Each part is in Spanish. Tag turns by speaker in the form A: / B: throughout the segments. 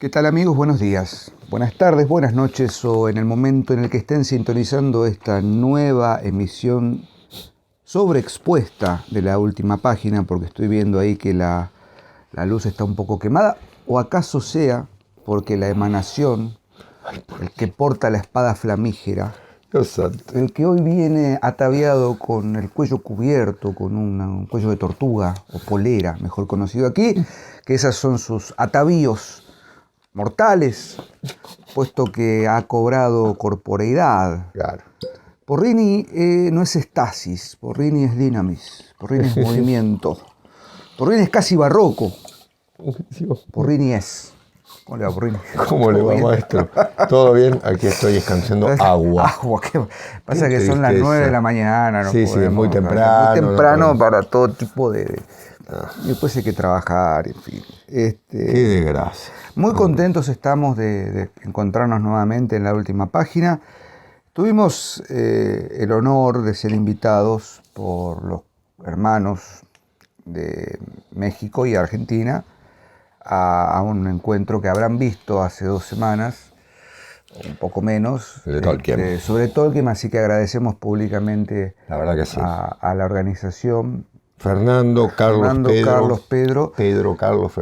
A: ¿Qué tal, amigos? Buenos días, buenas tardes, buenas noches o en el momento en el que estén sintonizando esta nueva emisión sobreexpuesta de La Última Página, porque estoy viendo ahí que la luz está un poco quemada, o acaso sea porque la emanación, el que porta la espada flamígera, el que hoy viene ataviado con el cuello cubierto, con un cuello de tortuga o polera, mejor conocido aquí, que esas son sus atavíos mortales, puesto que ha cobrado corporeidad.
B: Claro.
A: Porrini no es estasis, Porrini es dinamis, Porrini es movimiento, Porrini es casi barroco, Porrini es. ¿Cómo le va, Porrini?
B: ¿Cómo le va, maestro? ¿Todo bien? Aquí estoy descansando agua.
A: Agua, ¿qué pasa? Que son las 9 de la mañana. No
B: sí,
A: podemos,
B: es muy temprano.
A: Muy temprano para todo tipo de... Y después hay que trabajar, en fin.
B: Qué desgracia.
A: Muy contentos estamos de encontrarnos nuevamente en La Última Página. Tuvimos el honor de ser invitados por los hermanos de México y Argentina a un encuentro que habrán visto hace 2 semanas, un poco menos, sobre Tolkien, así que agradecemos públicamente
B: la verdad que sí.
A: a la organización.
B: Fernando, Carlos,
A: Pedro,
B: Carlos,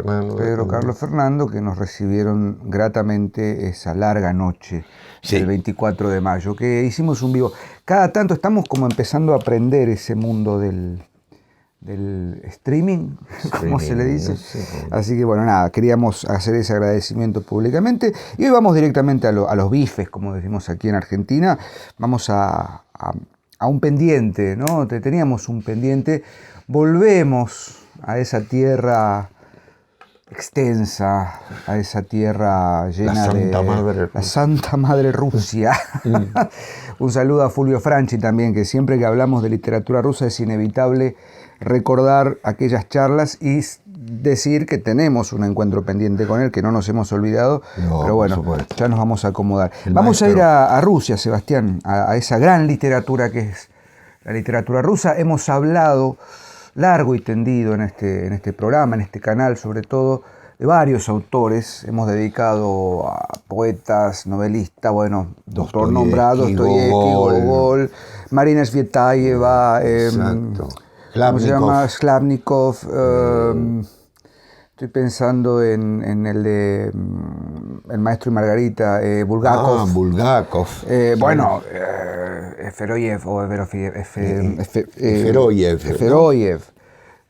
B: Fernando,
A: que nos recibieron gratamente esa larga noche del 24 de mayo, que hicimos un vivo. Cada tanto estamos como empezando a aprender ese mundo del streaming, como se le dice.
B: Sí.
A: Así que bueno, nada, queríamos hacer ese agradecimiento públicamente. Y hoy vamos directamente a los bifes, como decimos aquí en Argentina. Vamos a un pendiente, ¿no? Teníamos un pendiente. Volvemos a esa tierra extensa, a esa tierra llena la Santa Madre Rusia. Un saludo a Fulvio Franchi también, que siempre que hablamos de literatura rusa es inevitable recordar aquellas charlas y decir que tenemos un encuentro pendiente con él, que no nos hemos olvidado, pero bueno, ya nos vamos a acomodar. Vamos a ir a Rusia, Sebastián, a esa gran literatura que es la literatura rusa. Hemos hablado largo y tendido en este programa, en este canal, sobre todo, de varios autores. Hemos dedicado a poetas, novelistas, bueno, doctor nombrado, Dostoyevsky, Gogol, Marina Tsvetaeva, ¿cómo se llama? Sklavnikov. Estoy pensando en el de El Maestro y Margarita, Bulgakov.
B: Bulgakov.
A: Feroyev o
B: Feroyev.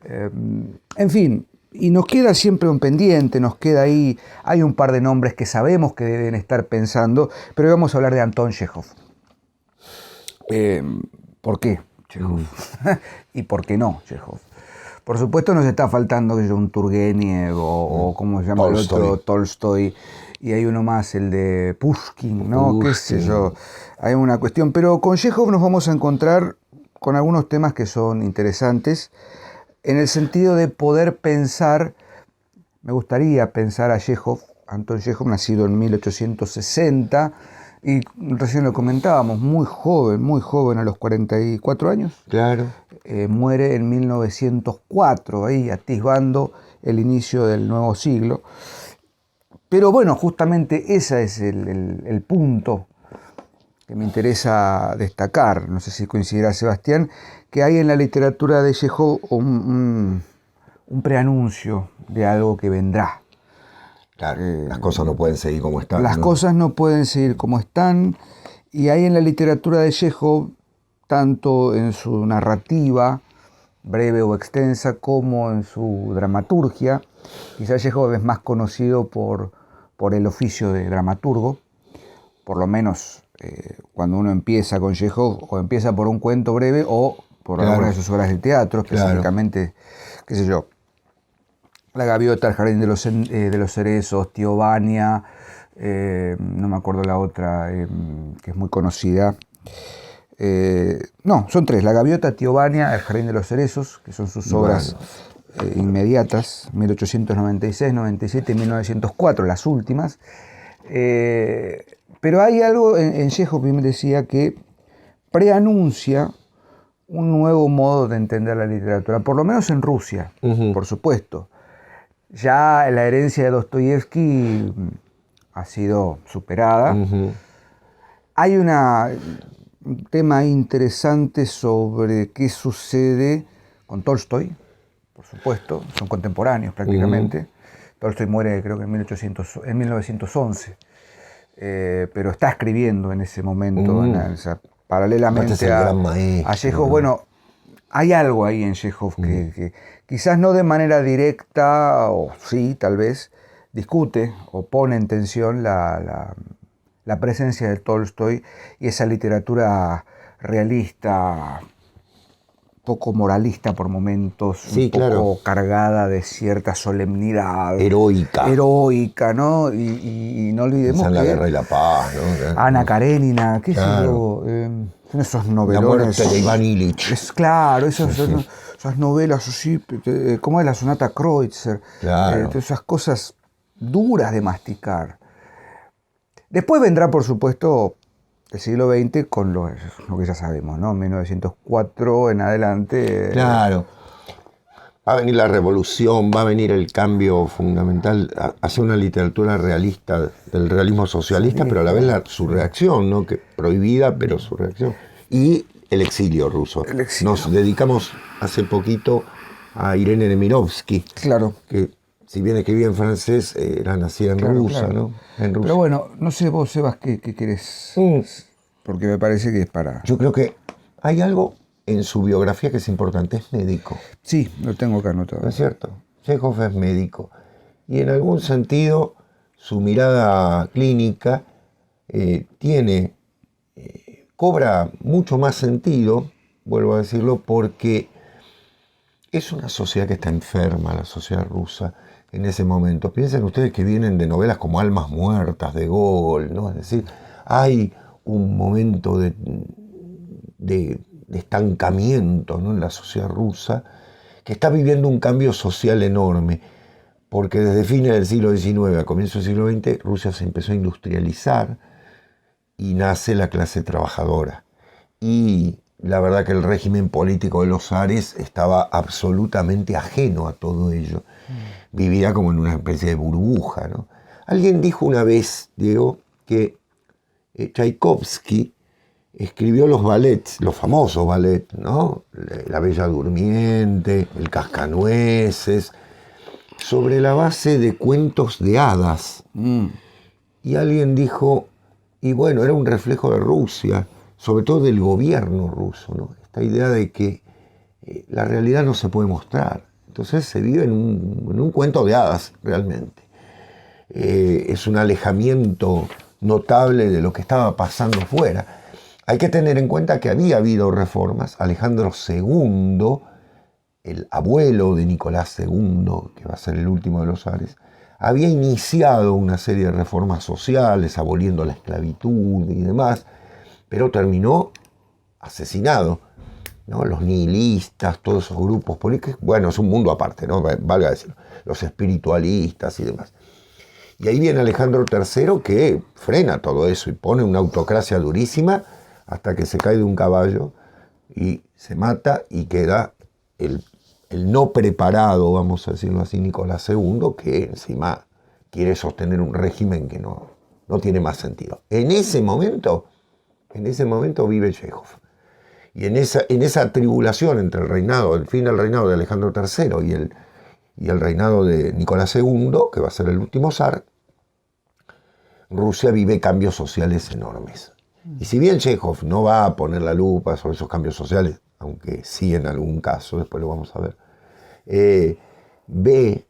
A: En fin, y nos queda siempre un pendiente, nos queda ahí, hay un par de nombres que sabemos que deben estar pensando, pero hoy vamos a hablar de Anton Chejov. ¿Por qué Chejov? ¿Y por qué no Chejov? Por supuesto nos está faltando un Turgenev o ¿cómo se llama el otro? Tolstoy. Y hay uno más, el de Pushkin, ¿no? Qué sé yo. Hay una cuestión. Pero con Chejov nos vamos a encontrar con algunos temas que son interesantes, en el sentido de poder pensar, me gustaría pensar a Chejov, Anton Chejov, nacido en 1860, y recién lo comentábamos, muy joven, a los 44 años.
B: Claro.
A: Muere en 1904, ahí atisbando el inicio del nuevo siglo. Pero bueno, justamente ese es el punto que me interesa destacar. No sé si coincidirá Sebastián, que hay en la literatura de Chejov un preanuncio de algo que vendrá.
B: Claro, las cosas no pueden seguir como están.
A: Las cosas no pueden seguir como están, y hay en la literatura de Chejov, tanto en su narrativa, breve o extensa, como en su dramaturgia. Quizás Chejov es más conocido por el oficio de dramaturgo, por lo menos cuando uno empieza con Chejov, o empieza por un cuento breve o por alguna de sus obras de teatro, específicamente, qué sé yo, La Gaviota, El Jardín de los Cerezos, Tío Vania, no me acuerdo la otra, que es muy conocida. No, son 3, La Gaviota, Tío Vania, El Jardín de los Cerezos, que son sus obras inmediatas, 1896, 97 y 1904, las últimas. Pero hay algo en Chejov, que me decía, que preanuncia un nuevo modo de entender la literatura, por lo menos en Rusia, por supuesto. Ya la herencia de Dostoyevsky ha sido superada. Hay un tema interesante sobre qué sucede con Tolstoy, por supuesto, son contemporáneos prácticamente. Tolstoy muere creo que en 1911, pero está escribiendo en ese momento, paralelamente a Chekhov. Bueno, hay algo ahí en Chekhov que quizás no de manera directa, o sí, tal vez, discute o pone en tensión la presencia de Tolstoy y esa literatura realista, poco moralista por momentos,
B: sí,
A: un poco cargada de cierta solemnidad.
B: Heroica,
A: ¿no? Y no olvidemos que...
B: La Guerra y la Paz, ¿no?
A: Ana Karenina, qué sé yo, son esos novelones...
B: La muerte de Iván Ilich.
A: Claro, esas novelas así, como es la Sonata Kreutzer, esas cosas duras de masticar. Después vendrá, por supuesto, el siglo XX con lo que ya sabemos, ¿no? 1904 en adelante.
B: Claro. Va a venir la revolución, va a venir el cambio fundamental hacia una literatura realista, del realismo socialista, pero a la vez su reacción, ¿no? Que prohibida, pero su reacción. Y el exilio ruso. Nos dedicamos hace poquito a Irene Nemirovsky.
A: Claro.
B: Que si bien escribía en francés, era nacida en Rusia, ¿no? En Rusia.
A: Pero bueno, no sé vos, Sebas, qué querés. Porque me parece que es para...
B: Yo creo que hay algo en su biografía que es importante, es médico.
A: Sí, lo tengo acá anotado.
B: ¿No es cierto? Chekhov es médico. Y en algún sentido, su mirada clínica cobra mucho más sentido, vuelvo a decirlo, porque es una sociedad que está enferma, la sociedad rusa, en ese momento. Piensen ustedes que vienen de novelas como Almas Muertas, de Gogol, ¿no? Es decir, hay un momento de estancamiento, ¿no? En la sociedad rusa, que está viviendo un cambio social enorme, porque desde fines del siglo XIX a comienzos del siglo XX, Rusia se empezó a industrializar y nace la clase trabajadora. Y la verdad que el régimen político de los zares estaba absolutamente ajeno a todo ello. Vivía como en una especie de burbuja, ¿no? Alguien dijo una vez, Diego, que Tchaikovsky escribió los ballets, los famosos ballets, ¿no? La Bella Durmiente, El Cascanueces, sobre la base de cuentos de hadas. Y alguien dijo, y bueno, era un reflejo de Rusia, sobre todo del gobierno ruso, ¿no? Esta idea de que la realidad no se puede mostrar. Entonces se vive en un cuento de hadas, realmente. Es un alejamiento notable de lo que estaba pasando fuera. Hay que tener en cuenta que había habido reformas. Alejandro II, el abuelo de Nicolás II, que va a ser el último de los zares, había iniciado una serie de reformas sociales, aboliendo la esclavitud y demás, pero terminó asesinado, ¿no? Los nihilistas, todos esos grupos políticos, bueno, es un mundo aparte, ¿no? Valga decirlo, los espiritualistas y demás. Y ahí viene Alejandro III que frena todo eso y pone una autocracia durísima hasta que se cae de un caballo y se mata y queda el no preparado, vamos a decirlo así, Nicolás II, que encima quiere sostener un régimen que no tiene más sentido. En ese momento vive Chekhov. Y en esa tribulación entre el fin del reinado de Alejandro III y el reinado de Nicolás II, que va a ser el último zar, Rusia vive cambios sociales enormes. Y si bien Chekhov no va a poner la lupa sobre esos cambios sociales, aunque sí en algún caso, después lo vamos a ver, ve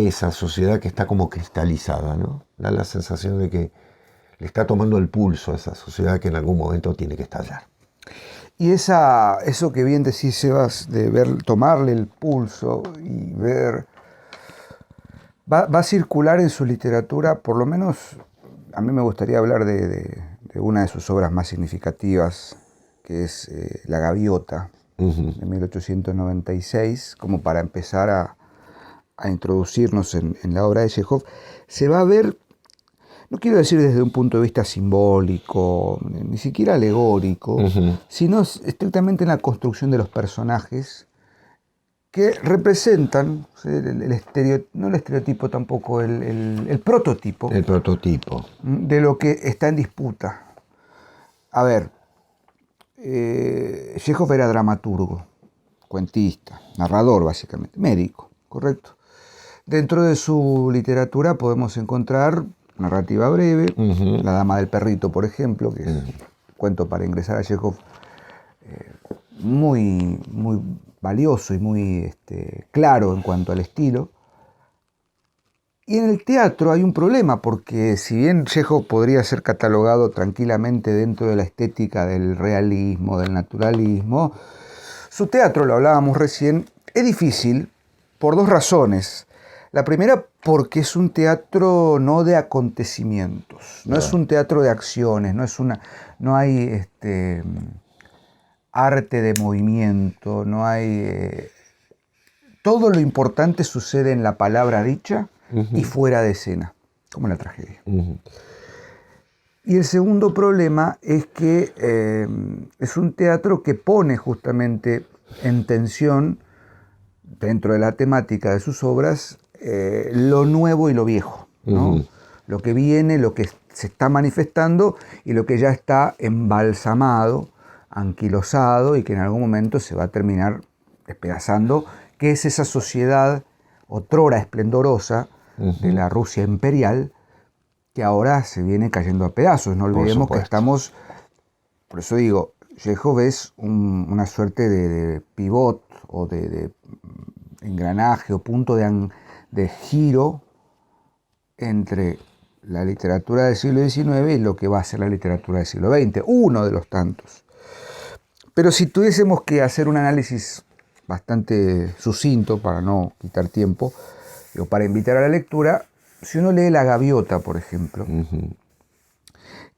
B: esa sociedad que está como cristalizada, ¿no? Da la sensación de que le está tomando el pulso a esa sociedad que en algún momento tiene que estallar.
A: Y eso que bien decís, Sebas, de tomarle el pulso y ver, va a circular en su literatura, por lo menos a mí me gustaría hablar de una de sus obras más significativas, que es La Gaviota, de 1896, como para empezar a introducirnos en la obra de Chekhov. Se va a ver, no quiero decir desde un punto de vista simbólico, ni siquiera alegórico, sino estrictamente en la construcción de los personajes que representan no el estereotipo tampoco, el prototipo.
B: El prototipo.
A: De lo que está en disputa. A ver, Chejov era dramaturgo, cuentista, narrador básicamente, médico, ¿correcto? Dentro de su literatura podemos encontrar narrativa breve, La dama del perrito, por ejemplo, que es un cuento para ingresar a Chejov muy, muy valioso y muy claro en cuanto al estilo. Y en el teatro hay un problema, porque si bien Chejov podría ser catalogado tranquilamente dentro de la estética del realismo, del naturalismo, su teatro, lo hablábamos recién, es difícil por dos razones. La primera, porque es un teatro no de acontecimientos, no es un teatro de acciones, no hay arte de movimiento, no hay... todo lo importante sucede en la palabra dicha y fuera de escena, como en la tragedia. Y el segundo problema es que es un teatro que pone justamente en tensión, dentro de la temática de sus obras, lo nuevo y lo viejo, ¿no? Lo que viene, lo que se está manifestando y lo que ya está embalsamado, anquilosado y que en algún momento se va a terminar despedazando, que es esa sociedad otrora esplendorosa de la Rusia imperial, que ahora se viene cayendo a pedazos. No olvidemos que estamos, por eso digo, Chejov es una suerte de pivot o de engranaje o punto de giro entre la literatura del siglo XIX y lo que va a ser la literatura del siglo XX, uno de los tantos. Pero si tuviésemos que hacer un análisis bastante sucinto, para no quitar tiempo, o para invitar a la lectura, si uno lee La Gaviota, por ejemplo,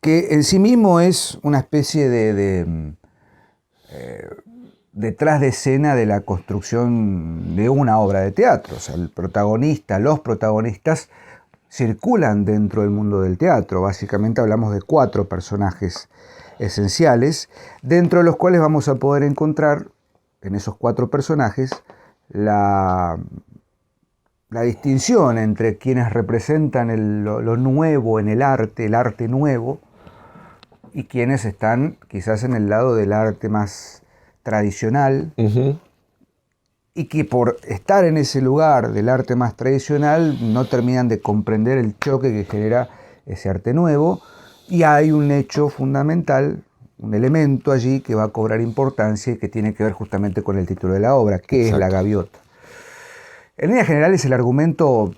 A: que en sí mismo es una especie de detrás de escena de la construcción de una obra de teatro. O sea, los protagonistas circulan dentro del mundo del teatro. Básicamente hablamos de 4 personajes esenciales, dentro de los cuales vamos a poder encontrar, en esos 4 personajes, la distinción entre quienes representan lo nuevo en el arte nuevo, y quienes están quizás en el lado del arte más tradicional, y que por estar en ese lugar del arte más tradicional no terminan de comprender el choque que genera ese arte nuevo, y hay un hecho fundamental, un elemento allí que va a cobrar importancia y que tiene que ver justamente con el título de la obra, que es La Gaviota. En líneas generales, el argumento,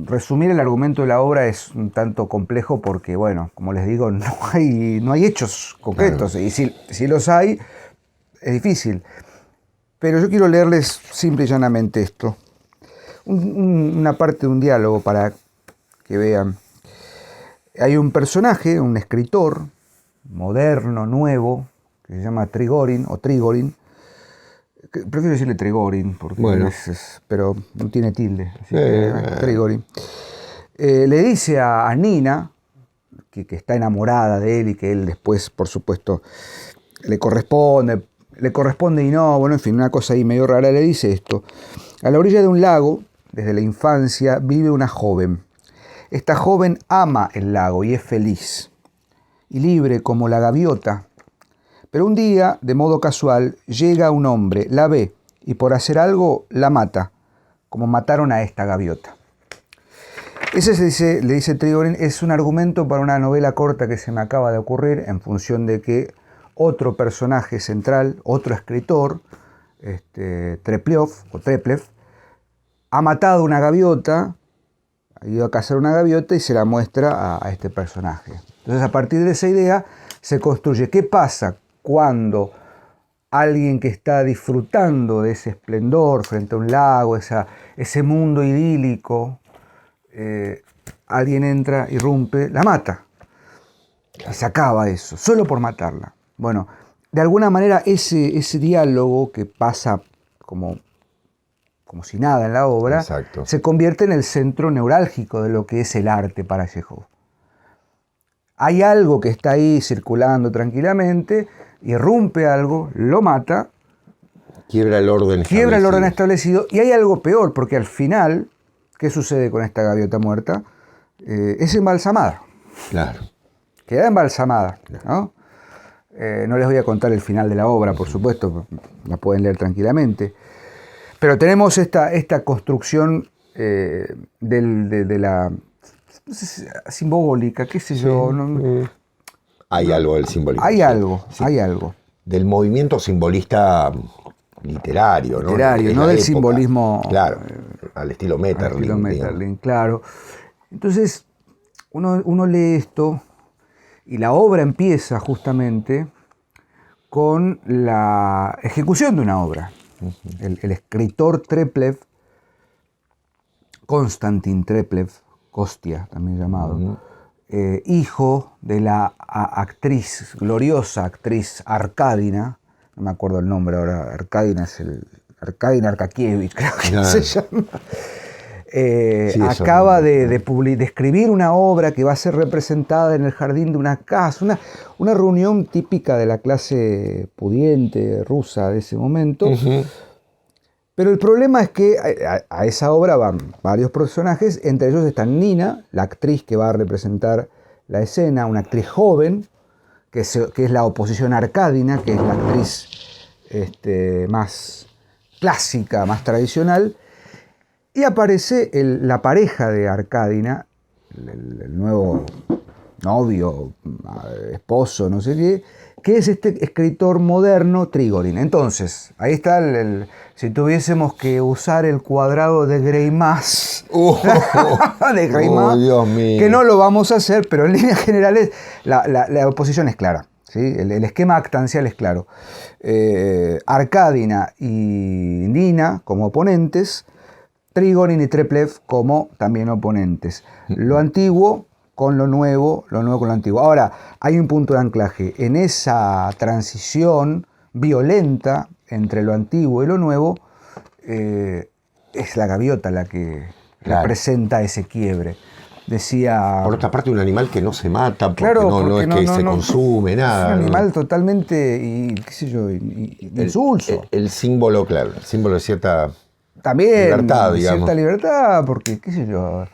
A: resumir el argumento de la obra es un tanto complejo porque, bueno, como les digo, no hay hechos concretos. Claro. Y si los hay, es difícil. Pero yo quiero leerles simple y llanamente esto. Una parte de un diálogo para que vean. Hay un personaje, un escritor moderno, nuevo, que se llama Trigorin, prefiero decirle Trigorin, porque bueno, pero no tiene tilde, así que Trigorin. Le dice a Nina, que está enamorada de él y que él después, por supuesto, le corresponde y no, bueno, en fin, una cosa ahí medio rara, le dice esto. A la orilla de un lago, desde la infancia, vive una joven. Esta joven ama el lago y es feliz y libre como la gaviota. Pero un día, de modo casual, llega un hombre, la ve y por hacer algo la mata, como mataron a esta gaviota. Ese le dice Trigorin, es un argumento para una novela corta que se me acaba de ocurrir en función de que otro personaje central, otro escritor, Treplev, ha matado una gaviota, ha ido a cazar una gaviota y se la muestra a este personaje. Entonces, a partir de esa idea se construye qué pasa cuando alguien que está disfrutando de ese esplendor frente a un lago, ese mundo idílico, alguien entra, irrumpe, la mata. Y se acaba eso, solo por matarla. Bueno, de alguna manera ese diálogo que pasa como si nada en la obra, exacto, se convierte en el centro neurálgico de lo que es el arte para Chejov. Hay algo que está ahí circulando tranquilamente, irrumpe algo, lo mata,
B: Quiebra el orden establecido.
A: Quiebra el orden establecido. Y hay algo peor, porque al final, ¿qué sucede con esta gaviota muerta? Es embalsamada.
B: Claro.
A: Queda embalsamada, ¿no? No les voy a contar el final de la obra, por supuesto, la pueden leer tranquilamente. Pero tenemos esta construcción de la simbólica, qué sé yo.
B: Sí.
A: ¿No?
B: Hay algo del simbolismo.
A: Hay algo,
B: sí.
A: hay algo.
B: Del movimiento simbolista literario, ¿no?
A: Literario, no del simbolismo.
B: Claro, al estilo Maeterlinck.
A: Al estilo Maeterlinck, claro. Entonces, uno lee esto y la obra empieza justamente con la ejecución de una obra. El escritor Treplev, Konstantin Treplev, Kostia también llamado, hijo de la gloriosa actriz Arkadina, no me acuerdo el nombre ahora, Arkadina Arkakievich, creo que se llama. Acaba de escribir una obra que va a ser representada en el jardín de una casa, una reunión típica de la clase pudiente rusa de ese momento. Pero el problema es que a esa obra van varios personajes, entre ellos está Nina, la actriz que va a representar la escena, una actriz joven, que es la oposición a Arkadina, que es la actriz más clásica, más tradicional. Y aparece la pareja de Arkadina, el nuevo novio, esposo, no sé qué, que es este escritor moderno, Trigorin. Entonces, ahí está si tuviésemos que usar el cuadrado de Greimas, de Greimas, que no lo vamos a hacer, pero en líneas generales la oposición es clara. ¿Sí? El esquema actancial es claro. Arkadina y Nina como oponentes, Trigorin y Treplev como también oponentes. Lo antiguo con lo nuevo con lo antiguo. Ahora, hay un punto de anclaje. En esa transición violenta entre lo antiguo y lo nuevo, es la gaviota la que representa ese quiebre. Decía...
B: Por otra parte, un animal que no se mata, porque no es que se consume, nada.
A: Es un animal totalmente, qué sé yo, insulso.
B: El símbolo, claro, el símbolo de cierta...
A: También,
B: libertad, digamos.
A: Cierta libertad, porque, qué sé yo,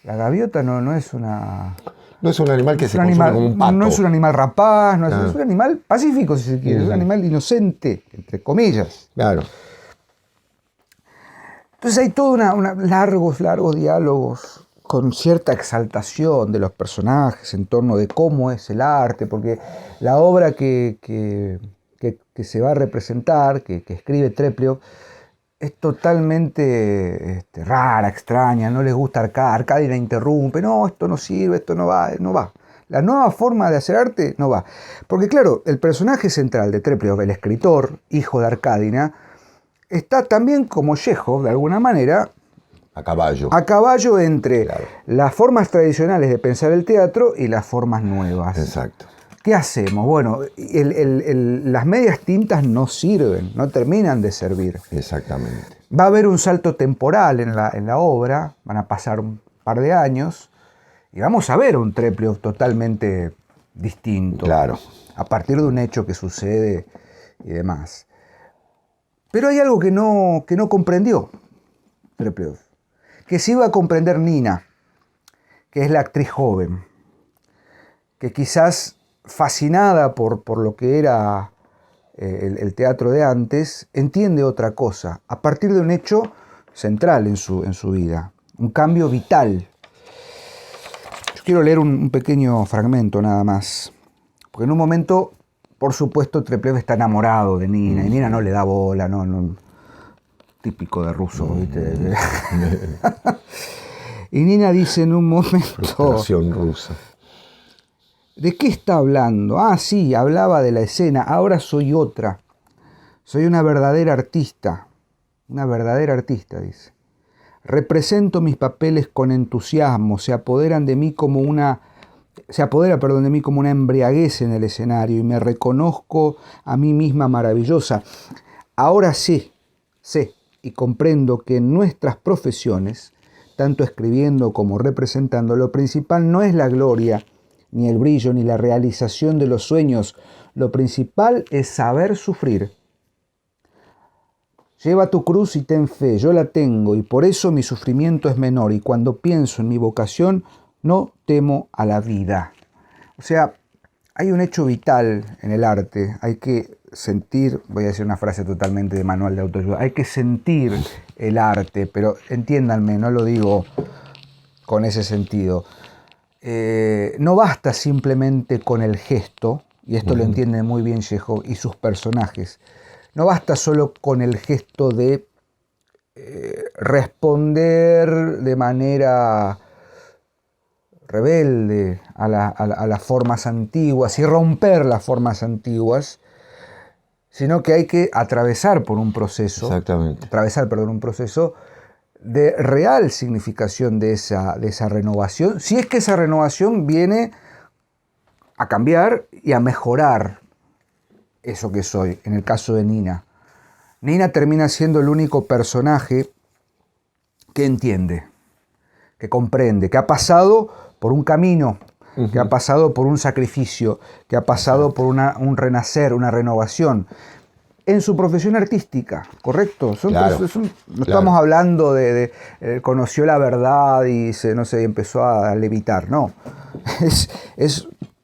A: la gaviota no es una...
B: No es un animal que se consume como un pato.
A: No es un animal rapaz, es un animal pacífico, si se quiere, es un animal inocente, entre comillas.
B: Claro.
A: Entonces hay todos largos diálogos con cierta exaltación de los personajes en torno de cómo es el arte, porque la obra que se va a representar, que escribe Treplev, es totalmente rara, extraña, no les gusta Arkadina interrumpe, no, esto no sirve, esto no va. La nueva forma de hacer arte no va. Porque claro, el personaje central de Treplev, el escritor, hijo de Arkadina, está también como Chekhov, de alguna manera,
B: a caballo
A: entre las formas tradicionales de pensar el teatro y las formas nuevas.
B: Exacto.
A: ¿Qué hacemos? Bueno, las medias tintas no sirven, no terminan de servir.
B: Exactamente.
A: Va a haber un salto temporal en la obra, van a pasar un par de años, y vamos a ver un Treplev totalmente distinto.
B: Claro.
A: A partir de un hecho que sucede y demás. Pero hay algo que no comprendió Treplev, que sí iba a comprender Nina, que es la actriz joven, que quizás fascinada por lo que era el teatro de antes, entiende otra cosa, a partir de un hecho central en su vida, un cambio vital. Yo quiero leer un pequeño fragmento nada más, porque en un momento, por supuesto, Treplev está enamorado de Nina, y Nina no le da bola, típico de ruso, ¿viste? Y Nina dice en un momento...
B: Frustración rusa.
A: ¿De qué está hablando? Ah, sí, hablaba de la escena. Ahora soy otra. Soy una verdadera artista. Una verdadera artista, dice. Represento mis papeles con entusiasmo. Se apodera de mí como una embriaguez en el escenario y me reconozco a mí misma maravillosa. Ahora sé y comprendo que en nuestras profesiones, tanto escribiendo como representando, lo principal no es la gloria, ni el brillo, ni la realización de los sueños. Lo principal es saber sufrir. Lleva tu cruz y ten fe, yo la tengo, y por eso mi sufrimiento es menor, y cuando pienso en mi vocación, no temo a la vida. O sea, hay un hecho vital en el arte, hay que sentir, voy a decir una frase totalmente de manual de autoayuda, hay que sentir el arte, pero entiéndanme, no lo digo con ese sentido. No basta simplemente con el gesto, y esto lo entiende muy bien Chekhov y sus personajes, no basta solo con el gesto de responder de manera rebelde a las formas antiguas y romper las formas antiguas, sino que hay que atravesar por un proceso, un proceso de real significación de esa renovación, si es que esa renovación viene a cambiar y a mejorar eso que soy. En el caso de Nina, Nina termina siendo el único personaje que entiende, que comprende, que ha pasado por un camino, que ha pasado por un sacrificio, que ha pasado por un renacer, una renovación en su profesión artística, ¿correcto? No estamos hablando de conoció la verdad y empezó a levitar, no.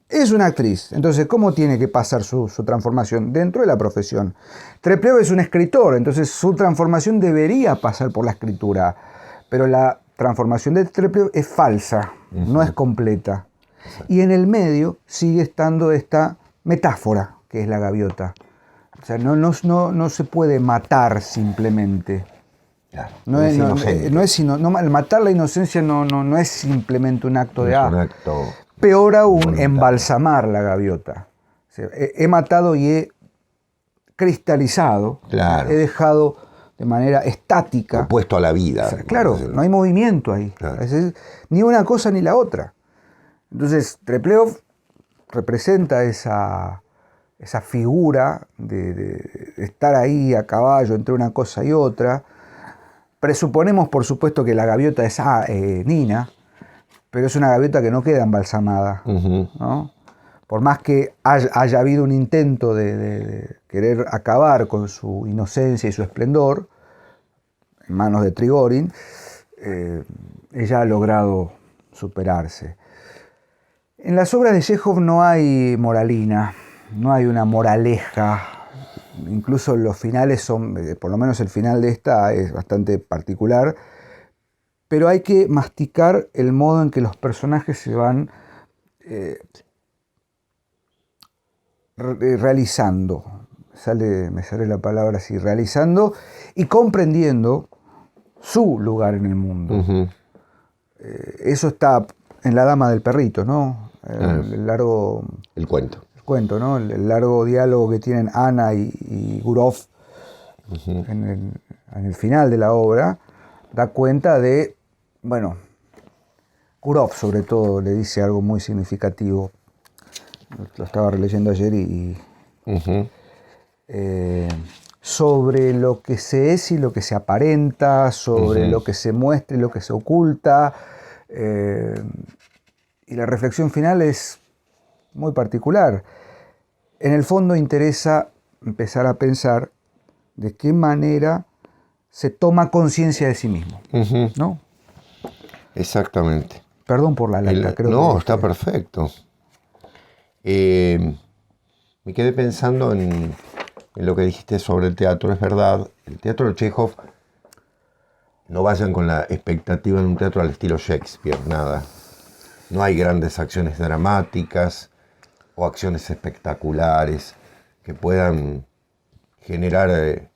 A: Es una actriz, entonces ¿cómo tiene que pasar su transformación? Dentro de la profesión. Treplev es un escritor, entonces su transformación debería pasar por la escritura, pero la transformación de Treplev es falsa, no es completa. Y en el medio sigue estando esta metáfora, que es la gaviota. O sea, no se puede matar simplemente.
B: Claro,
A: matar la inocencia no es simplemente un acto de
B: acto.
A: Peor aún, embalsamar la gaviota. O sea, he matado y he cristalizado,
B: claro.
A: He dejado de manera estática.
B: Opuesto a la vida.
A: O sea, claro, no hay movimiento ahí. Claro. Ni una cosa ni la otra. Entonces, Treplev representa esa figura de estar ahí a caballo entre una cosa y otra. Presuponemos, por supuesto, que la gaviota es Nina, pero es una gaviota que no queda embalsamada, ¿no? Por más que haya habido un intento de querer acabar con su inocencia y su esplendor, en manos de Trigorin, ella ha logrado superarse. En las obras de Chekhov no hay moralina, no hay una moraleja, incluso los finales son, por lo menos el final de esta es bastante particular, pero hay que masticar el modo en que los personajes se van realizando, me sale la palabra así, realizando y comprendiendo su lugar en el mundo. Eso está en La Dama del Perrito, ¿no?
B: El
A: cuento, ¿no? El largo diálogo que tienen Ana y Gurov en el final de la obra da cuenta de, bueno, Gurov sobre todo le dice algo muy significativo. Lo estaba releyendo ayer sobre lo que se es y lo que se aparenta, sobre lo que se muestra y lo que se oculta. Y la reflexión final es muy particular. En el fondo interesa empezar a pensar de qué manera se toma conciencia de sí mismo, ¿no?
B: Exactamente.
A: Perdón por la lata, creo que...
B: No, está perfecto. Me quedé pensando en lo que dijiste sobre el teatro. Es verdad, el teatro de Chekhov, no vayan con la expectativa de un teatro al estilo Shakespeare, nada. No hay grandes acciones dramáticas o acciones espectaculares que puedan generar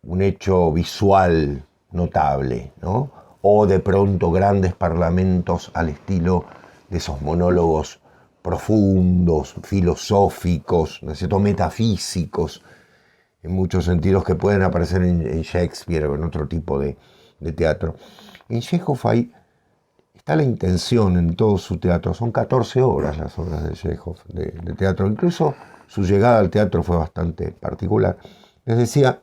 B: un hecho visual notable, ¿no? O de pronto grandes parlamentos al estilo de esos monólogos profundos, filosóficos, ¿no es cierto?, metafísicos, en muchos sentidos, que pueden aparecer en Shakespeare o en otro tipo de teatro. En Chekhov está la intención en todo su teatro. Son 14 obras las obras de Chekhov de teatro. Incluso su llegada al teatro fue bastante particular. Les decía,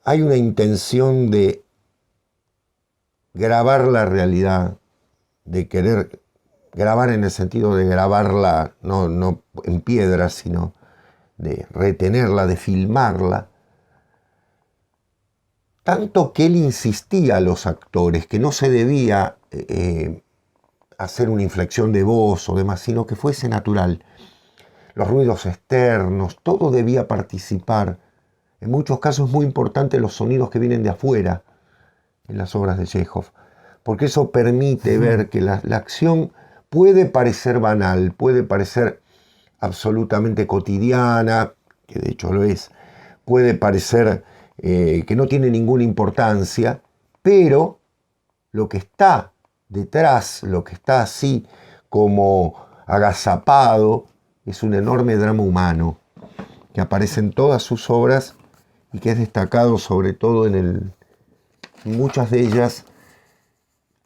B: hay una intención de grabar la realidad, de querer grabar en el sentido de grabarla no en piedra, sino de retenerla, de filmarla tanto que él insistía a los actores que no se debía hacer una inflexión de voz o demás, sino que fuese natural. Los ruidos externos, todo debía participar. En muchos casos es muy importante los sonidos que vienen de afuera en las obras de Chejov, porque eso permite ver que la acción puede parecer banal, puede parecer absolutamente cotidiana, que de hecho lo es, puede parecer que no tiene ninguna importancia, pero lo que está detrás, lo que está así como agazapado, es un enorme drama humano que aparece en todas sus obras y que es destacado sobre todo en muchas de ellas,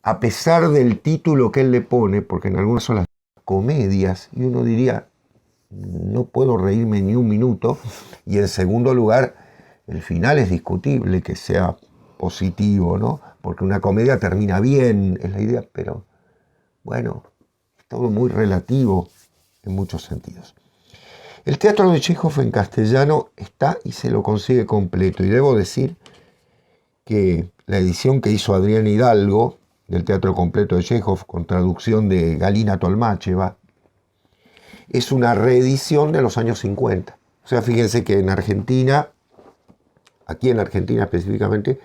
B: a pesar del título que él le pone, porque en algunas son las comedias, y uno diría, no puedo reírme ni un minuto, y en segundo lugar, el final es discutible que sea positivo, ¿no? Porque una comedia termina bien, es la idea, pero bueno, es todo muy relativo en muchos sentidos. El teatro de Chejov en castellano está y se lo consigue completo, y debo decir que la edición que hizo Adrián Hidalgo del teatro completo de Chejov, con traducción de Galina Tolmácheva, es una reedición de los años 50. O sea, fíjense que en Argentina, aquí en Argentina específicamente,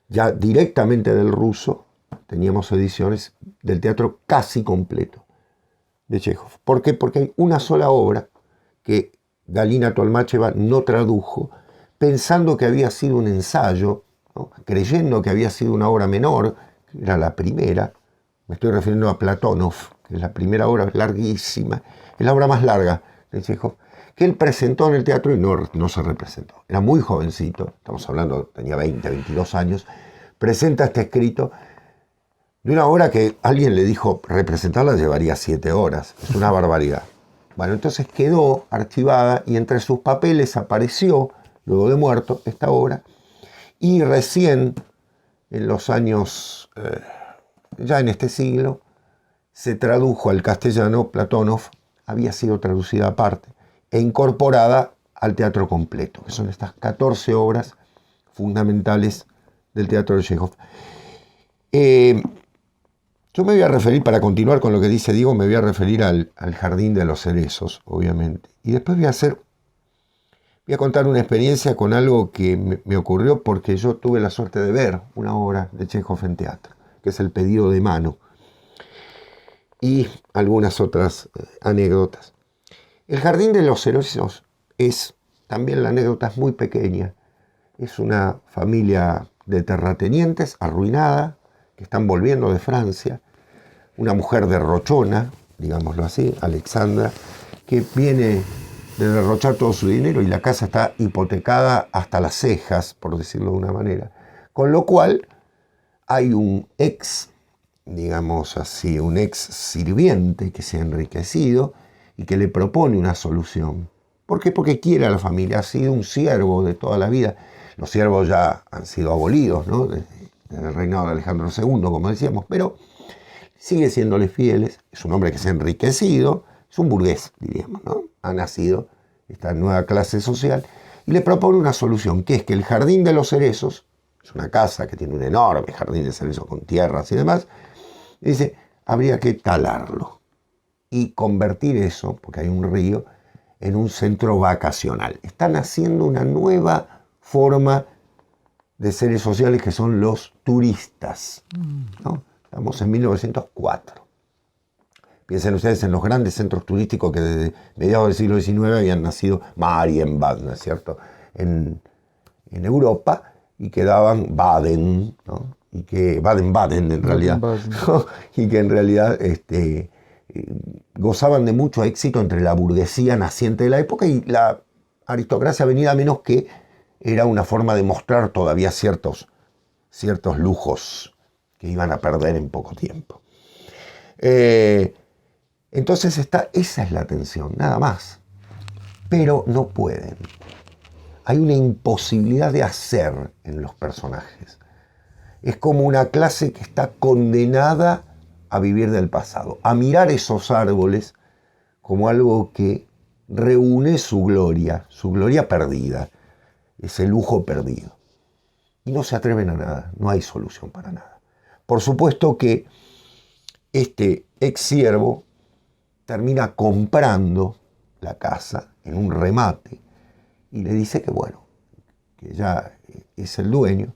B: ya directamente del ruso, teníamos ediciones del teatro casi completo de Chejov. ¿Por qué? Porque hay una sola obra que Galina Tolmácheva no tradujo, pensando que había sido un ensayo, ¿no? Creyendo que había sido una obra menor, que era la primera. Me estoy refiriendo a Platónov, que es la primera obra larguísima, es la obra más larga de Chejov, que él presentó en el teatro y no se representó. Era muy jovencito, estamos hablando, tenía 20, 22 años, presenta este escrito de una obra que alguien le dijo, representarla llevaría 7 horas, es una barbaridad. Bueno, entonces quedó archivada y entre sus papeles apareció, luego de muerto, esta obra, y recién, en los años, ya en este siglo, se tradujo al castellano. Platónov había sido traducida aparte e incorporada al teatro completo, que son estas 14 obras fundamentales del teatro de Chejov. Yo me voy a referir, para continuar con lo que dice Diego, me voy a referir al Jardín de los Cerezos, obviamente. Y después voy a contar una experiencia con algo que me ocurrió porque yo tuve la suerte de ver una obra de Chejov en teatro, que es El pedido de mano, y algunas otras anécdotas. El Jardín de los Cerezos es, también la anécdota es muy pequeña, es una familia de terratenientes arruinada, que están volviendo de Francia, una mujer derrochona, digámoslo así, Alexandra, que viene de derrochar todo su dinero y la casa está hipotecada hasta las cejas, por decirlo de una manera. Con lo cual hay un digamos así, un ex sirviente que se ha enriquecido y que le propone una solución. ¿Por qué? Porque quiere a la familia, ha sido un siervo de toda la vida. Los siervos ya han sido abolidos, ¿no? Desde el reinado de Alejandro II, como decíamos, pero sigue siéndole fieles. Es un hombre que se ha enriquecido, es un burgués, diríamos, ¿no? Ha nacido esta nueva clase social y le propone una solución, que es que el Jardín de los Cerezos, es una casa que tiene un enorme jardín de cerezos con tierras y demás, y dice, habría que talarlo y convertir eso, porque hay un río, en un centro vacacional. Están haciendo una nueva forma de seres sociales que son los turistas, ¿no? Estamos en 1904. Piensen ustedes en los grandes centros turísticos que desde mediados del siglo XIX habían nacido, Marienbad, ¿no es cierto?, en Europa, y que daban Baden, ¿no? Y que Baden-Baden en realidad, ¿no? Y que en realidad gozaban de mucho éxito entre la burguesía naciente de la época y la aristocracia venida, menos que era una forma de mostrar todavía ciertos lujos que iban a perder en poco tiempo. Entonces esa es la tensión, nada más. Pero no pueden. Hay una imposibilidad de hacer en los personajes. Es como una clase que está condenada a vivir del pasado, a mirar esos árboles como algo que reúne su gloria perdida, ese lujo perdido. y no se atreven a nada, no hay solución para nada. Por supuesto que este ex siervo termina comprando la casa en un remate y le dice que bueno, que ya es el dueño,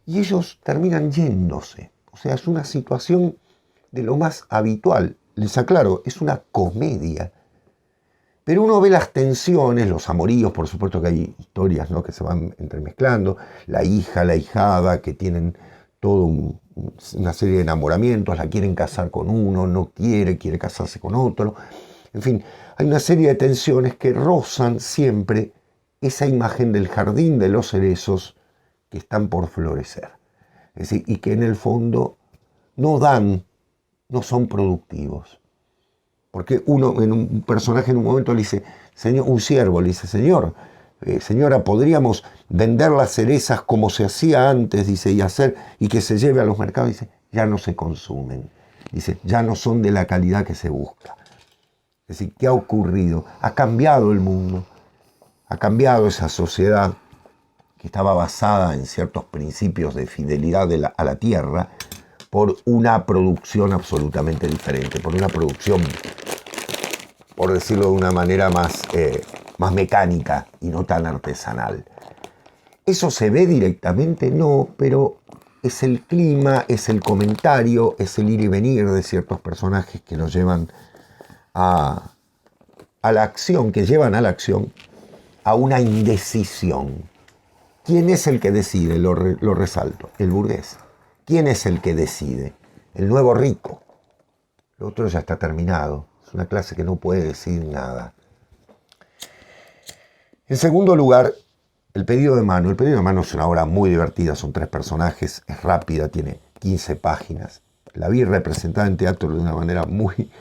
B: y ellos terminan yéndose. O sea, es una situación de lo más habitual. Les aclaro, es una comedia. Pero uno ve las tensiones, los amoríos, por supuesto que hay historias, ¿no?, que se van entremezclando, la hija, la ahijada, que tienen toda una serie de enamoramientos, la quieren casar con uno, no quiere casarse con otro. En fin, hay una serie de tensiones que rozan siempre esa imagen del jardín de los cerezos que están por florecer. Es decir, y que en el fondo no son productivos. Porque un personaje en un momento le dice, un siervo le dice, señora, podríamos vender las cerezas como se hacía antes, dice, y que se lleve a los mercados. Dice, ya no se consumen. Dice, ya no son de la calidad que se busca. Es decir, ¿qué ha ocurrido? Ha cambiado el mundo, ha cambiado esa sociedad que estaba basada en ciertos principios de fidelidad a la tierra, por una producción absolutamente diferente, por una producción, por decirlo de una manera más mecánica y no tan artesanal. ¿Eso se ve directamente? No, pero es el clima, es el comentario, es el ir y venir de ciertos personajes que nos llevan a la acción, que llevan a la acción a una indecisión. ¿Quién es el que decide? Lo resalto, el burgués. ¿Quién es el que decide? El nuevo rico. Lo otro ya está terminado. Es una clase que no puede decidir nada. En segundo lugar, El pedido de mano. El pedido de mano es una obra muy divertida. Son 3 personajes, es rápida, tiene 15 páginas. La vi representada en teatro de una manera muy,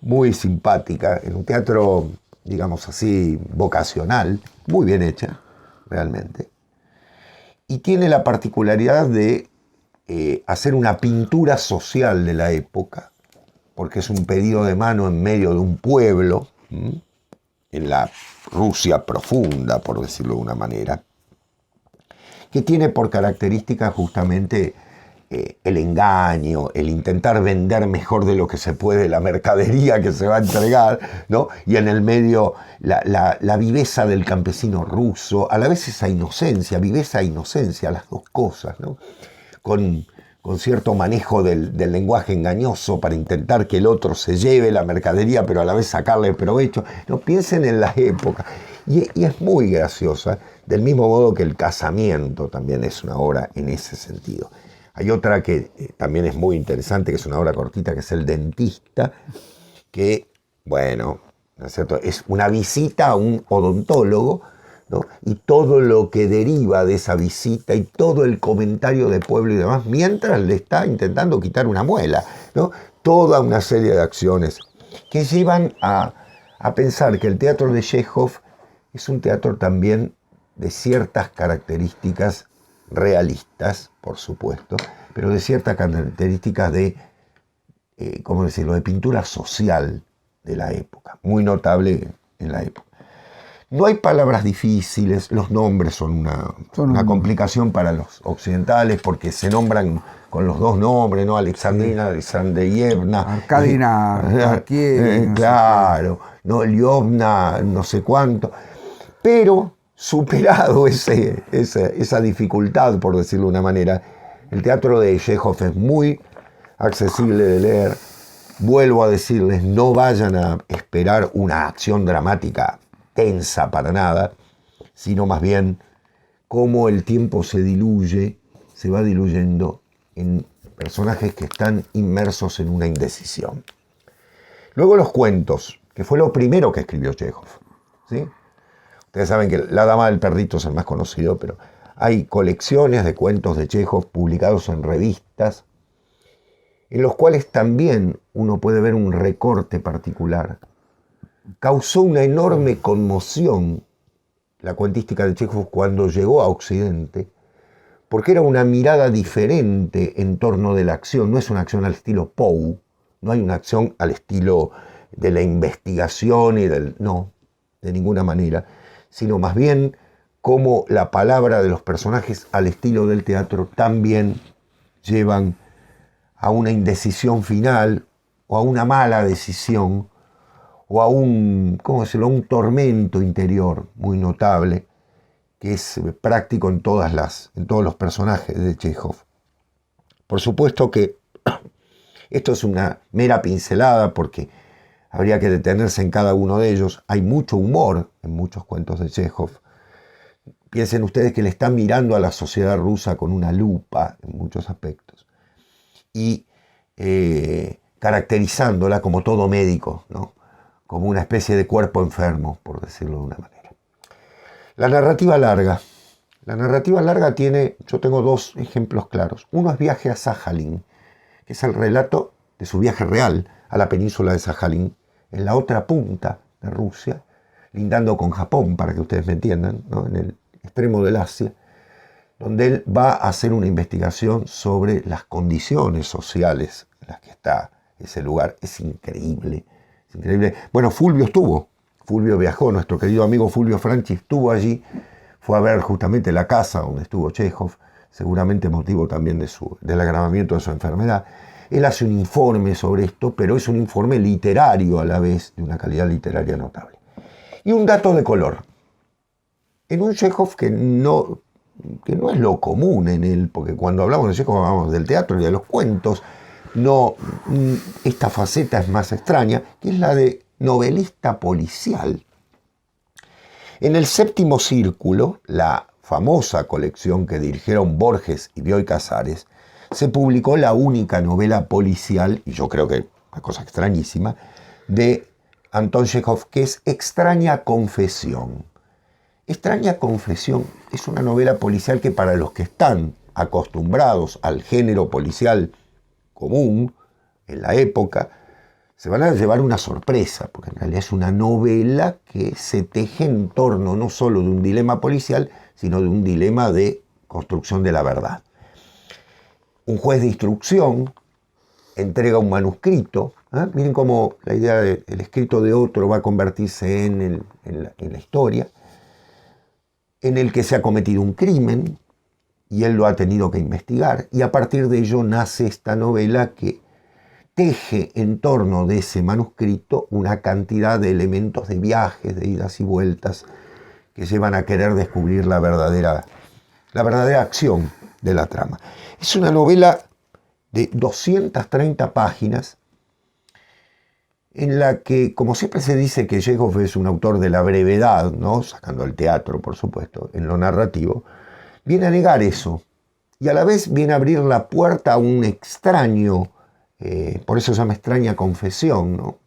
B: muy simpática. En un teatro, digamos así, vocacional. Muy bien hecha, realmente. Y tiene la particularidad de hacer una pintura social de la época, porque es un pedido de mano en medio de un pueblo, en la Rusia profunda, por decirlo de una manera, que tiene por característica justamente el engaño, el intentar vender mejor de lo que se puede la mercadería que se va a entregar, ¿no? Y en el medio la viveza del campesino ruso, a la vez esa inocencia, viveza e inocencia, las dos cosas, ¿no? Con cierto manejo del lenguaje engañoso para intentar que el otro se lleve la mercadería, pero a la vez sacarle provecho. No, piensen en la época. Y es muy graciosa, del mismo modo que El casamiento también es una obra en ese sentido. Hay otra que también es muy interesante, que es una obra cortita, que es El dentista, que, bueno, ¿no es cierto?, es una visita a un odontólogo, ¿no? Y todo lo que deriva de esa visita y todo el comentario de pueblo y demás, mientras le está intentando quitar una muela, ¿no? Toda una serie de acciones que llevan a pensar que el teatro de Chekhov es un teatro también de ciertas características realistas, por supuesto, pero de ciertas características de, ¿cómo decirlo?, de pintura social de la época, muy notable en la época. No hay palabras difíciles, los nombres son una complicación para los occidentales porque se nombran con los 2 nombres, ¿no? Alexandrina, Alexandreyevna.
A: Arkadina,
B: claro, no, Lyovna, no sé cuánto. Pero superado esa dificultad, por decirlo de una manera, el teatro de Chekhov es muy accesible de leer. Vuelvo a decirles, no vayan a esperar una acción dramática tensa para nada, sino más bien cómo el tiempo se va diluyendo en personajes que están inmersos en una indecisión. Luego los cuentos, que fue lo primero que escribió Chekhov, ¿sí? Ustedes saben que La dama del perrito es el más conocido, pero hay colecciones de cuentos de Chekhov publicados en revistas, en los cuales también uno puede ver un recorte particular. Causó una enorme conmoción la cuentística de Chekhov cuando llegó a Occidente, porque era una mirada diferente en torno de la acción. No es una acción al estilo Poe, no hay una acción al estilo de la investigación no, de ninguna manera, sino más bien cómo la palabra de los personajes al estilo del teatro también llevan a una indecisión final o a una mala decisión o a ¿cómo decirlo?, un tormento interior muy notable que es práctico en todos los personajes de Chekhov. Por supuesto que esto es una mera pincelada porque habría que detenerse en cada uno de ellos. Hay mucho humor en muchos cuentos de Chekhov. Piensen ustedes que le están mirando a la sociedad rusa con una lupa en muchos aspectos y caracterizándola como todo médico, ¿no?, como una especie de cuerpo enfermo, por decirlo de una manera. La narrativa larga. La narrativa larga tiene, yo tengo dos ejemplos claros. Uno es Viaje a Sajalín, que es el relato de su viaje real a la península de Sajalín, en la otra punta de Rusia, lindando con Japón, para que ustedes me entiendan, ¿no?, en el extremo del Asia, donde él va a hacer una investigación sobre las condiciones sociales en las que está ese lugar. Es increíble, es increíble. Bueno, Fulvio viajó, nuestro querido amigo Fulvio Franchi estuvo allí, fue a ver justamente la casa donde estuvo Chekhov, seguramente motivo también del agravamiento de su enfermedad. Él hace un informe sobre esto, pero es un informe literario a la vez, de una calidad literaria notable. Y un dato de color. En un Chekhov que no es lo común en él, porque cuando hablamos de Chekhov hablamos del teatro y de los cuentos, esta faceta es más extraña, que es la de novelista policial. En el Séptimo Círculo, la famosa colección que dirigieron Borges y Bioy Casares, se publicó la única novela policial, y yo creo que una cosa extrañísima, de Anton Chekhov, que es Extraña Confesión. Extraña Confesión es una novela policial que, para los que están acostumbrados al género policial común en la época, se van a llevar una sorpresa, porque en realidad es una novela que se teje en torno no solo de un dilema policial, sino de un dilema de construcción de la verdad. Un juez de instrucción entrega un manuscrito. Miren cómo la idea del escrito de otro va a convertirse en la historia, en el que se ha cometido un crimen y él lo ha tenido que investigar, y a partir de ello nace esta novela que teje en torno de ese manuscrito una cantidad de elementos de viajes, de idas y vueltas, que llevan a querer descubrir la verdadera acción de la trama. Es una novela de 230 páginas en la que, como siempre se dice que Chekhov es un autor de la brevedad, ¿no?, sacando el teatro, por supuesto, en lo narrativo, viene a negar eso y a la vez viene a abrir la puerta a un extraño, por eso se llama Extraña Confesión, ¿no?,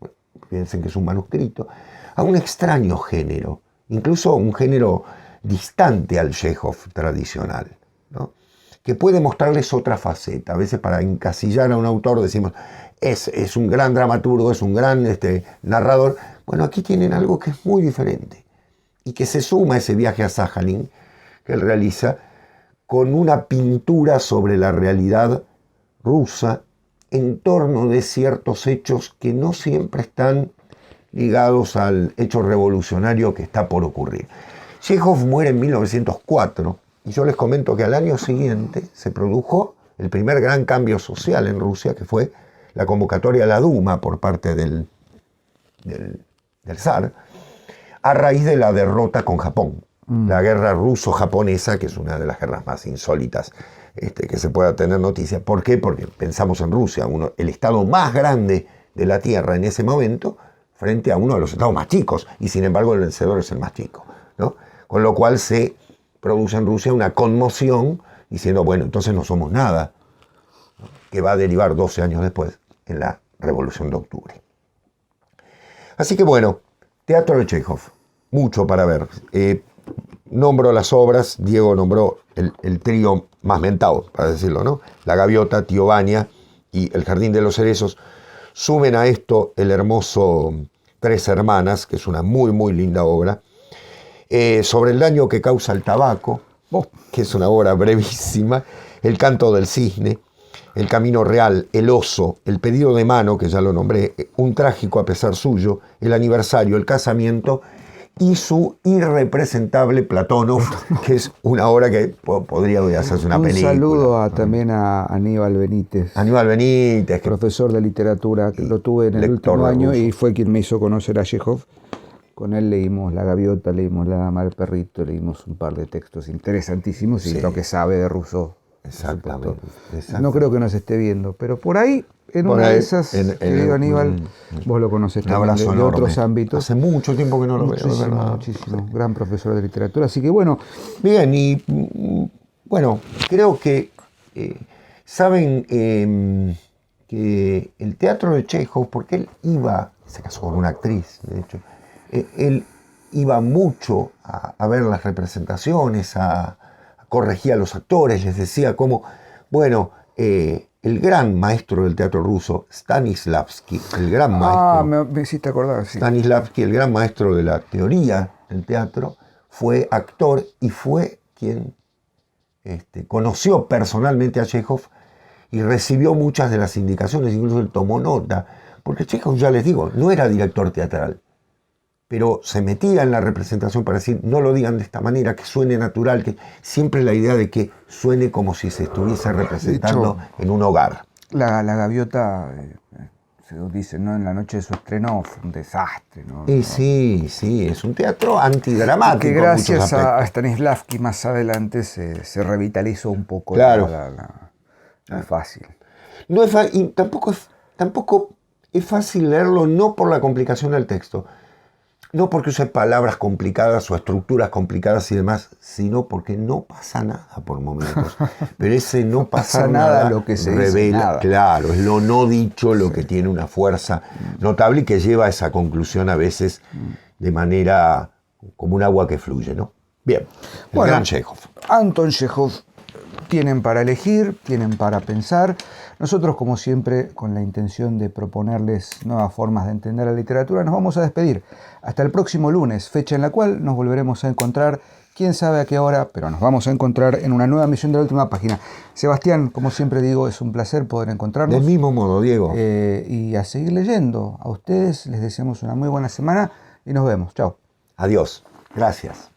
B: piensen que es un manuscrito, a un extraño género, incluso un género distante al Chekhov tradicional, ¿no?, que puede mostrarles otra faceta. A veces, para encasillar a un autor decimos, es un gran dramaturgo, es un gran narrador. Bueno, aquí tienen algo que es muy diferente y que se suma a ese viaje a Sajalín que él realiza con una pintura sobre la realidad rusa en torno de ciertos hechos que no siempre están ligados al hecho revolucionario que está por ocurrir. Chekhov muere en 1904 y yo les comento que al año siguiente se produjo el primer gran cambio social en Rusia, que fue la convocatoria a la Duma por parte del zar, a raíz de la derrota con Japón. La guerra ruso-japonesa, que es una de las guerras más insólitas que se pueda tener noticia. ¿Por qué? Porque pensamos en Rusia, el estado más grande de la Tierra en ese momento, frente a uno de los estados más chicos, y sin embargo el vencedor es el más chico, ¿no? Con lo cual se produce en Rusia una conmoción diciendo, bueno, entonces no somos nada, ¿no?, que va a derivar 12 años después en la Revolución de Octubre. Así que bueno, teatro de Chekhov, mucho para ver. Nombro las obras, Diego nombró el trío más mentado, para decirlo, ¿no? La Gaviota, Tío Vania y El Jardín de los Cerezos. Sumen a esto el hermoso Tres Hermanas, que es una muy, muy linda obra, sobre el daño que causa el tabaco, que es una obra brevísima, El Canto del Cisne, El Camino Real, El Oso, El Pedido de Mano, que ya lo nombré, Un Trágico a pesar suyo, El Aniversario, El Casamiento y su irrepresentable Platonov, que es una obra que podría hacerse una película.
A: Un saludo también a Aníbal Benítez.
B: Aníbal Benítez.
A: Profesor de literatura, que lo tuve en el último año y fue quien me hizo conocer a Chekhov. Con él leímos La Gaviota, leímos La Dama del Perrito, leímos un par de textos interesantísimos y lo que sabe de Rousseau.
B: Exactamente.
A: No creo que nos esté viendo, pero por ahí, en una de esas, querido Aníbal, vos lo conoces también de otros ámbitos.
B: Hace mucho tiempo que no lo veo, ¿verdad?
A: Muchísimo, gran profesor de literatura, así que bueno.
B: Bien, y bueno, creo que saben que el teatro de Chekhov, porque él iba, se casó con una actriz, de hecho, él iba mucho a ver las representaciones, a corregir a los actores, les decía cómo, bueno, el gran maestro del teatro ruso, Stanislavski, el gran maestro.
A: Me hiciste acordar, sí.
B: Stanislavski, el gran maestro de la teoría del teatro, fue actor y fue quien conoció personalmente a Chekhov y recibió muchas de las indicaciones, incluso él tomó nota, porque Chekhov, ya les digo, no era director teatral, pero se metía en la representación para decir, no lo digan de esta manera, que suene natural, que siempre la idea de que suene como si se estuviese representando en un hogar.
A: La Gaviota, se dice, ¿no? En la noche de su estreno fue un desastre, ¿no?
B: Y sí, es un teatro antidramático.
A: Que gracias a Stanislavski más adelante se revitalizó un poco.
B: Claro.
A: No es fácil.
B: No es fácil, y tampoco es fácil leerlo, no por la complicación del texto, no porque use palabras complicadas o estructuras complicadas y demás, sino porque no pasa nada por momentos. Pero ese no pasa nada
A: lo que se
B: revela,
A: dice nada.
B: Claro, es lo no dicho lo que tiene una fuerza notable y que lleva a esa conclusión a veces de manera como un agua que fluye, ¿no? Bien, gran Chekhov.
A: Anton Chekhov. Tienen para elegir, tienen para pensar. Nosotros, como siempre, con la intención de proponerles nuevas formas de entender la literatura, nos vamos a despedir. Hasta el próximo lunes, fecha en la cual nos volveremos a encontrar, quién sabe a qué hora, pero nos vamos a encontrar en una nueva emisión de La Última Página. Sebastián, como siempre digo, es un placer poder encontrarnos.
B: Del mismo modo, Diego.
A: Y a seguir leyendo. A ustedes les deseamos una muy buena semana y nos vemos. Chao.
B: Adiós. Gracias.